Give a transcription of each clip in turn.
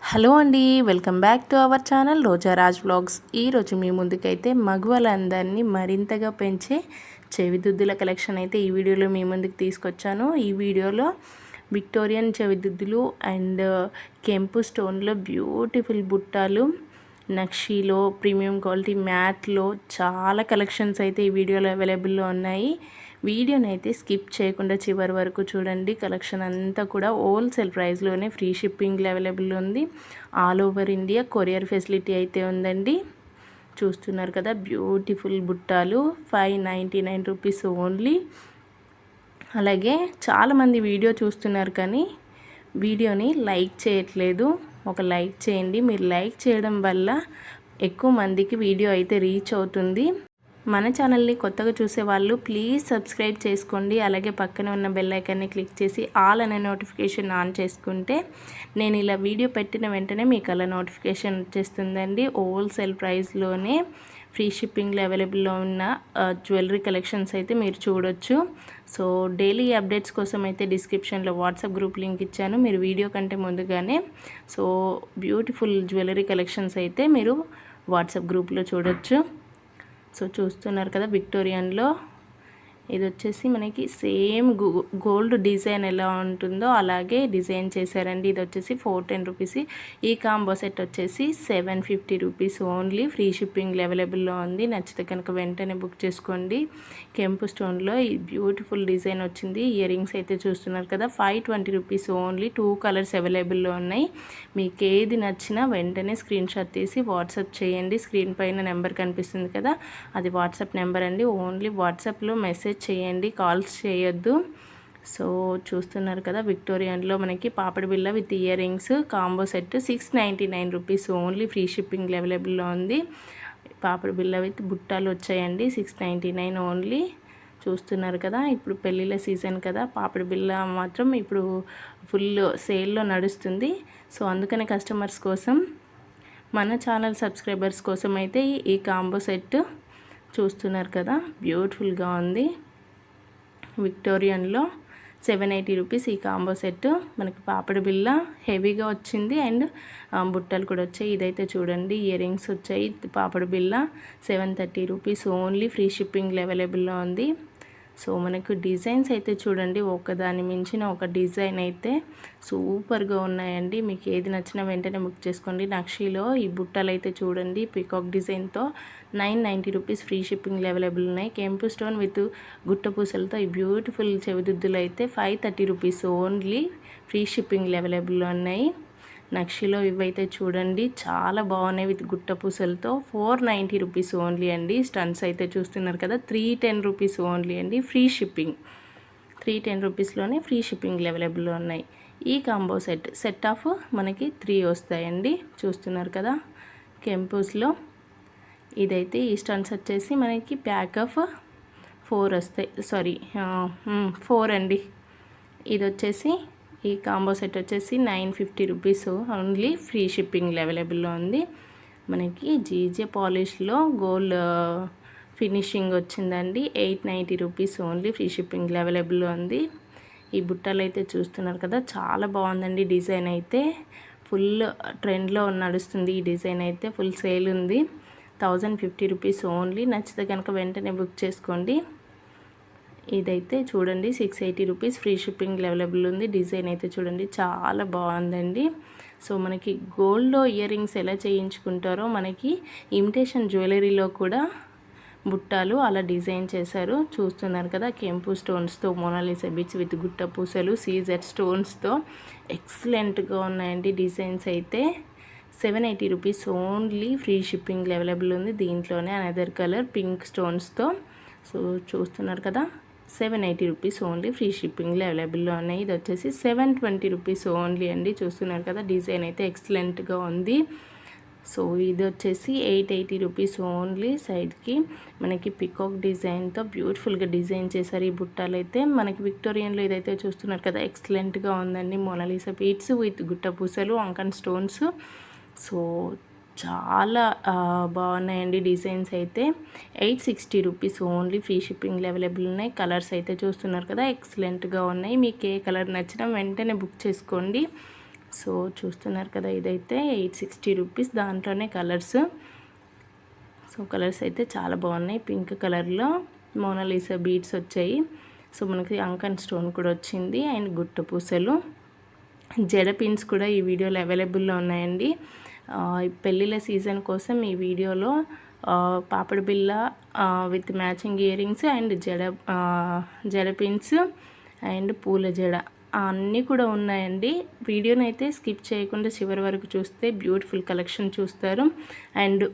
Hello అండి, welcome back to our channel Roja Raj vlogs. ఈరోజు మీ ముందుకైతే మగవాళ్ళందరినీ మరింతగా పెంచే చెవిదిద్దుల కలెక్షన్ అయితే ఈ వీడియోలో మీ ముందుకు తీసుకొచ్చాను. ఈ వీడియోలో విక్టోరియన్ చెవిదిద్దులు అండ్ కెంపు స్టోన్లో బ్యూటిఫుల్ బుట్టాలు, నక్షీలో ప్రీమియం క్వాలిటీ మ్యాట్లో చాలా కలెక్షన్స్ అయితే ఈ వీడియోలో అవైలబుల్లో ఉన్నాయి. వీడియోని అయితే స్కిప్ చేయకుండా చివరి వరకు చూడండి. కలెక్షన్ అంతా కూడా హోల్సేల్ ప్రైస్లోనే ఫ్రీ షిప్పింగ్ అవైలబుల్ ఉంది. All over India courier facility అయితే ఉందండి. చూస్తున్నారు కదా, బ్యూటిఫుల్ బుట్టాలు 599 రూపీస్ ఓన్లీ. అలాగే చాలామంది వీడియో చూస్తున్నారు కానీ వీడియోని లైక్ చేయట్లేదు. ఒక లైక్ చేయండి. మీరు లైక్ చేయడం వల్ల ఎక్కువ మందికి వీడియో అయితే రీచ్ అవుతుంది. మన ఛానల్ని కొత్తగా చూసే వాళ్ళు ప్లీజ్ సబ్స్క్రైబ్ చేసుకోండి. అలాగే పక్కన ఉన్న బెల్ ఐకాన్ని క్లిక్ చేసి ఆల్ అనే నోటిఫికేషన్ ఆన్ చేసుకుంటే నేను ఇలా వీడియో పెట్టిన వెంటనే మీకు అలా నోటిఫికేషన్ వచ్చేస్తుందండి. హోల్సేల్ ప్రైస్లోనే ఫ్రీ షిప్పింగ్లో అవైలబుల్లో ఉన్న జ్యువెలరీ కలెక్షన్స్ అయితే మీరు చూడొచ్చు. సో డైలీ అప్డేట్స్ కోసం అయితే డిస్క్రిప్షన్లో వాట్సాప్ గ్రూప్ లింక్ ఇచ్చాను. మీరు వీడియో కంటే ముందుగానే సో బ్యూటిఫుల్ జ్యువెలరీ కలెక్షన్స్ అయితే మీరు వాట్సాప్ గ్రూప్లో చూడొచ్చు. సో చూస్తున్నారు కదా, విక్టోరియన్లో ఇది వచ్చేసి మనకి సేమ్ గోల్డ్ డిజైన్ ఎలా ఉంటుందో అలాగే డిజైన్ చేశారండి. ఇది వచ్చేసి 410 రూపీస్. ఈ కాంబో సెట్ వచ్చేసి 750 రూపీస్ ఓన్లీ. ఫ్రీ షిప్పింగ్ అవైలబుల్లో ఉంది. నచ్చితే కనుక వెంటనే బుక్ చేసుకోండి. కెంపు స్టోన్లో ఈ బ్యూటిఫుల్ డిజైన్ వచ్చింది. ఇయర్ రింగ్స్ అయితే చూస్తున్నారు కదా, 520 రూపీస్ ఓన్లీ. 2 కలర్స్ అవైలబుల్లో ఉన్నాయి. మీకు ఏది నచ్చినా వెంటనే స్క్రీన్ షాట్ తీసి వాట్సాప్ చేయండి. స్క్రీన్ పైన నెంబర్ కనిపిస్తుంది కదా, అది వాట్సాప్ నెంబర్ అండి. ఓన్లీ వాట్సాప్లో మెసేజ్ చేయండి, కాల్స్ చేయొద్దు. సో చూస్తున్నారు కదా, విక్టోరియన్లో మనకి పాపడి బిల్ల with ear rings combo set 699 rupees only. Free shipping అవైలబుల్లో ఉంది. పాపడి బిల్ల విత్ బుట్టాలు వచ్చాయండి, 699 ఓన్లీ. చూస్తున్నారు కదా, ఇప్పుడు పెళ్ళిళ్ళ సీజన్ కదా, పాపడి బిల్ల మాత్రం ఇప్పుడు ఫుల్ సేల్లో నడుస్తుంది. సో అందుకనే కస్టమర్స్ కోసం, మన ఛానల్ సబ్స్క్రైబర్స్ కోసం అయితే ఈ కాంబో సెట్ చూస్తున్నారు కదా, బ్యూటిఫుల్గా ఉంది. విక్టోరియన్లో 780 రూపీస్ ఈ కాంబో సెట్. మనకి పాపడి బిల్ల హెవీగా వచ్చింది అండ్ బుట్టలు కూడా వచ్చాయి. ఇదైతే చూడండి, ఇయర్ రింగ్స్ వచ్చాయి. పాపడి బిల్ల 730 రూపీస్ ఓన్లీ. ఫ్రీ షిప్పింగ్ అవైలబుల్లో ఉంది. సో మనకు డిజైన్స్ అయితే చూడండి, ఒకదాని మించిన ఒక డిజైన్ అయితే సూపర్గా ఉన్నాయండి. మీకు ఏది నచ్చినా వెంటనే బుక్ చేసుకోండి. నక్షీలో ఈ బుట్టలు అయితే చూడండి, పికాక్ డిజైన్తో 990 రూపీస్ ఫ్రీ షిప్పింగ్ అవైలబుల్ ఉన్నాయి. కెంపు స్టోన్ విత్ గుట్ట పూసలతో ఈ బ్యూటిఫుల్ చెవిదిద్దులు అయితే 530 రూపీస్ ఓన్లీ. ఫ్రీ షిప్పింగ్ అవైలబుల్లో ఉన్నాయి. నక్షిలో ఇవైతే చూడండి, చాలా బాగున్నాయి విత్ గుట్ట పూసలతో 490 రూపీస్ ఓన్లీ అండి. స్టన్స్ అయితే చూస్తున్నారు కదా, 310 రూపీస్ ఓన్లీ అండి. ఫ్రీ షిప్పింగ్ 310 రూపీస్లోనే ఫ్రీ షిప్పింగ్ అవైలబుల్లో ఉన్నాయి. ఈ కాంబో సెట్ ఆఫ్ మనకి 3 వస్తాయండి. చూస్తున్నారు కదా, కెంపూస్లో ఇదైతే ఈ స్టన్స్ వచ్చేసి మనకి ప్యాక్ ఆఫ్ 4 వస్తాయి. 4 అండి. ఇది వచ్చేసి ఈ కాంబో సెట్ వచ్చేసి 950 రూపీస్ ఓన్లీ. ఫ్రీ షిప్పింగ్ అవైలబుల్లో ఉంది. మనకి జీజే పాలిష్లో గోల్డ్ ఫినిషింగ్ వచ్చిందండి, 890 రూపీస్ ఓన్లీ. ఫ్రీ షిప్పింగ్ అవైలబుల్లో ఉంది. ఈ బుట్టలు అయితే చూస్తున్నారు కదా, చాలా బాగుందండి. డిజైన్ అయితే ఫుల్ ట్రెండ్లో నడుస్తుంది. ఈ డిజైన్ అయితే ఫుల్ సేల్ ఉంది. 1050 రూపీస్ ఓన్లీ. నచ్చితే కనుక వెంటనే బుక్ చేసుకోండి. ఇదైతే చూడండి, 680 రూపీస్ ఫ్రీ షిప్పింగ్ అవైలబుల్ ఉంది. డిజైన్ అయితే చూడండి, చాలా బాగుందండి. సో మనకి గోల్డ్లో ఇయర్ రింగ్స్ ఎలా చేయించుకుంటారో మనకి ఇమిటేషన్ జ్యువెలరీలో కూడా బుట్టాలు అలా డిజైన్ చేశారు. చూస్తున్నారు కదా, కెంపు స్టోన్స్తో మోనాలిసా బీచ్ విత్ గుట్ట పూసలు సీజెడ్ స్టోన్స్తో ఎక్సలెంట్గా ఉన్నాయండి. డిజైన్స్ అయితే 780 rupees only. Free shipping available ఉంది. దీంట్లోనే అనదర్ కలర్ పింక్ స్టోన్స్తో. సో చూస్తున్నారు కదా, 780 రూపీస్ ఓన్లీ. ఫ్రీ షిప్పింగ్లో అవైలబుల్లో ఉన్నాయి. ఇది వచ్చేసి 720 రూపీస్ ఓన్లీ అండి. చూస్తున్నారు కదా, డిజైన్ అయితే ఎక్సలెంట్గా ఉంది. సో ఇది వచ్చేసి 880 రూపీస్ ఓన్లీ. సైడ్కి మనకి పికాక్ డిజైన్తో బ్యూటిఫుల్గా డిజైన్ చేశారు. ఈ బుట్టాలు అయితే మనకి విక్టోరియన్లో ఇదైతే చూస్తున్నారు కదా, ఎక్సలెంట్గా ఉందండి. మోనాలిసా బీడ్స్ విత్ గుట్ట పూసలు, అంకన్ స్టోన్స్. సో చాలా బాగున్నాయండి. డిజైన్స్ అయితే 860 rupees only. Free shipping available ఉన్నాయి. కలర్స్ అయితే చూస్తున్నారు కదా, ఎక్సలెంట్గా ఉన్నాయి. మీకు ఏ కలర్ నచ్చినా వెంటనే బుక్ చేసుకోండి. సో చూస్తున్నారు కదా, ఇదైతే 860 రూపీస్. దాంట్లోనే కలర్స్. సో కలర్స్ అయితే చాలా బాగున్నాయి. పింక్ కలర్లో మోనాలిసా బీడ్స్ వచ్చాయి. సో మనకి అంకన్ స్టోన్ కూడా వచ్చింది అండ్ గుట్ట పూసలు. జడ పిన్స్ కూడా ఈ వీడియోలో అవైలబుల్లో ఉన్నాయండి. పెళ్ళిళ్ళ సీజన్ కోసం ఈ వీడియోలో పాపడి బిళ్ళ with matching ear rings and జడ పిన్స్ అండ్ పూల జడ అన్నీ కూడా ఉన్నాయండి. వీడియోని అయితే స్కిప్ చేయకుండా చివరి వరకు చూస్తే బ్యూటిఫుల్ కలెక్షన్ చూస్తారు. అండ్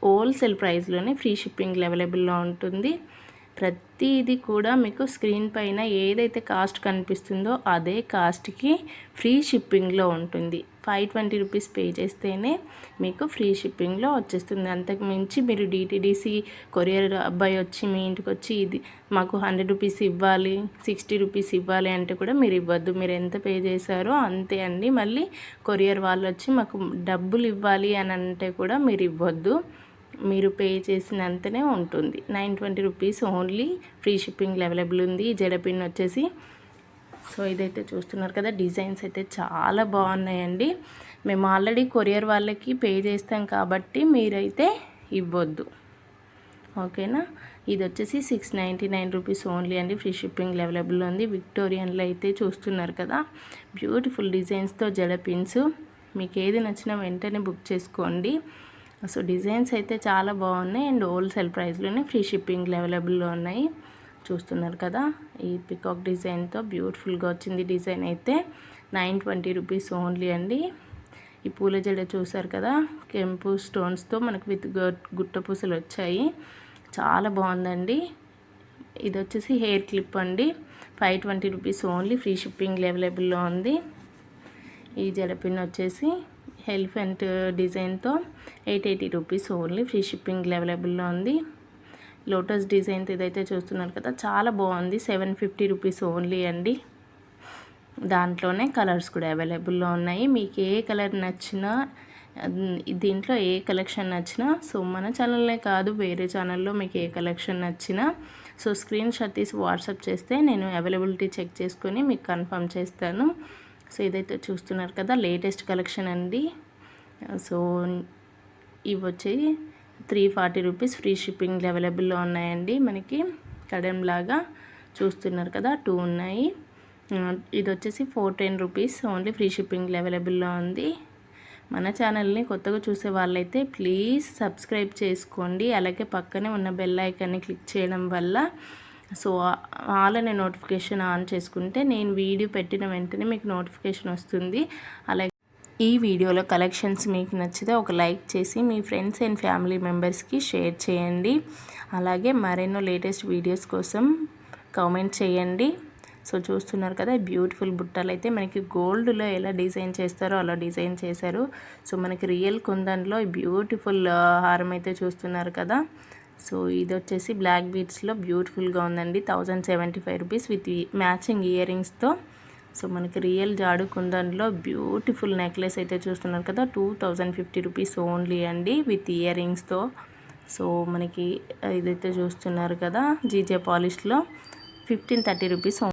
హోల్సేల్ ప్రైస్లోనే ఫ్రీ షిప్పింగ్ అవైలబుల్లో ఉంటుంది. ప్రతిదీ కూడా మీకు స్క్రీన్ పైన ఏదైతే కాస్ట్ కనిపిస్తుందో అదే కాస్ట్కి ఫ్రీ షిప్పింగ్లో ఉంటుంది. 520 రూపీస్ పే చేస్తేనే మీకు ఫ్రీ షిప్పింగ్లో వచ్చేస్తుంది. అంతకు మించి మీరు DTDC కొరియర్ అబ్బాయి వచ్చి మీ ఇంటికి వచ్చి ఇది మాకు 100 రూపీస్ ఇవ్వాలి, 60 రూపీస్ ఇవ్వాలి అంటే కూడా మీరు ఇవ్వద్దు. మీరు ఎంత పే చేశారో అంతే అండి. మళ్ళీ కొరియర్ వాళ్ళు వచ్చి మాకు డబ్బులు ఇవ్వాలి అని అంటే కూడా మీరు ఇవ్వద్దు. మీరు పే చేసినంతనే ఉంటుంది. 920 rupees only free shipping available ఉంది. జడపిన్ వచ్చేసి సో ఇదైతే చూస్తున్నారు కదా, డిజైన్స్ అయితే చాలా బాగున్నాయండి. మేము ఆల్రెడీ కొరియర్ వాళ్ళకి పే చేస్తాం కాబట్టి మీరైతే ఇవ్వద్దు, ఓకేనా. ఇది వచ్చేసి 699 రూపీస్ ఓన్లీ అండి. ఫ్రీ షిప్పింగ్ అవైలబుల్ ఉంది. విక్టోరియన్లో అయితే చూస్తున్నారు కదా, బ్యూటిఫుల్ డిజైన్స్తో జడ పిన్స్. మీకు ఏది నచ్చినా వెంటనే బుక్ చేసుకోండి. సో డిజైన్స్ అయితే చాలా బాగున్నాయి అండ్ హోల్సేల్ ప్రైస్లోనే ఫ్రీ షిప్పింగ్ అవైలబుల్లో ఉన్నాయి. చూస్తున్నారు కదా, ఈ పికాక్ డిజైన్తో బ్యూటిఫుల్గా వచ్చింది. డిజైన్ అయితే 920 రూపీస్ ఓన్లీ అండి. ఈ పూల జడ చూసారు కదా, కెంపు స్టోన్స్తో మనకు విత్ గుట్ట పూసలు వచ్చాయి. చాలా బాగుందండి. ఇది వచ్చేసి హెయిర్ క్లిప్ అండి. 520 రూపీస్ ఓన్లీ ఫ్రీ షిప్పింగ్ అవైలబుల్లో ఉంది. ఈ జడపిన్ వచ్చేసి ఎలిఫెంట్ డిజైన్తో 880 రూపీస్ ఓన్లీ ఫ్రీ షిప్పింగ్ అవైలబుల్లో ఉంది. లోటస్ డిజైన్ ఇదైతే చూస్తున్నారు కదా, చాలా బాగుంది. 750 రూపీస్ ఓన్లీ అండి. దాంట్లోనే కలర్స్ కూడా అవైలబుల్లో ఉన్నాయి. మీకు ఏ కలర్ నచ్చినా, దీంట్లో ఏ కలెక్షన్ నచ్చినా, సో మన ఛానల్నే కాదు వేరే ఛానల్లో మీకు ఏ కలెక్షన్ నచ్చినా సో స్క్రీన్ షాట్ తీసి వాట్సాప్ చేస్తే నేను అవైలబిలిటీ చెక్ చేసుకొని మీకు కన్ఫర్మ్ చేస్తాను. సో ఇదైతే చూస్తున్నారు కదా, లేటెస్ట్ కలెక్షన్ అండి. సో ఇవి వచ్చి 340 రూపీస్ ఫ్రీ షిప్పింగ్ అవైలబుల్లో ఉన్నాయండి. మనకి కడెంలాగా చూస్తున్నారు కదా, 2 ఉన్నాయి. ఇది వచ్చేసి 410 రూపీస్ ఓన్లీ ఫ్రీ షిప్పింగ్ అవైలబుల్లో ఉంది. మన ఛానల్ని కొత్తగా చూసే వాళ్ళైతే ప్లీజ్ సబ్స్క్రైబ్ చేసుకోండి. అలాగే పక్కనే ఉన్న బెల్ ఐకాన్ని క్లిక్ చేయడం వల్ల సో ఆల్ అనే నోటిఫికేషన్ ఆన్ చేసుకుంటే నేను వీడియో పెట్టిన వెంటనే మీకు నోటిఫికేషన్ వస్తుంది. అలాగే ఈ వీడియోలో కలెక్షన్స్ మీకు నచ్చితే ఒక లైక్ చేసి మీ ఫ్రెండ్స్ అండ్ ఫ్యామిలీ మెంబర్స్కి షేర్ చేయండి. అలాగే మరెన్నో లేటెస్ట్ వీడియోస్ కోసం కామెంట్ చేయండి. సో చూస్తున్నారు కదా, బ్యూటిఫుల్ బుట్టలు అయితే మనకి గోల్డ్లో ఎలా డిజైన్ చేస్తారో అలా డిజైన్ చేశారు. సో మనకి రియల్ కుందన్లో బ్యూటిఫుల్ హారం అయితే చూస్తున్నారు కదా. సో ఇది వచ్చేసి బ్లాక్ బీడ్స్లో బ్యూటిఫుల్గా ఉందండి. 1075 రూపీస్ విత్ మ్యాచింగ్ ఇయర్ రింగ్స్తో. సో మనకి రియల్ జాడు కుందన్లో బ్యూటిఫుల్ నెక్లెస్ అయితే చూస్తున్నారు కదా, 2050 రూపీస్ ఓన్లీ అండి విత్ ఇయర్ రింగ్స్తో. సో మనకి ఇదైతే చూస్తున్నారు కదా, జీజే పాలిష్లో 1530 రూపీస్.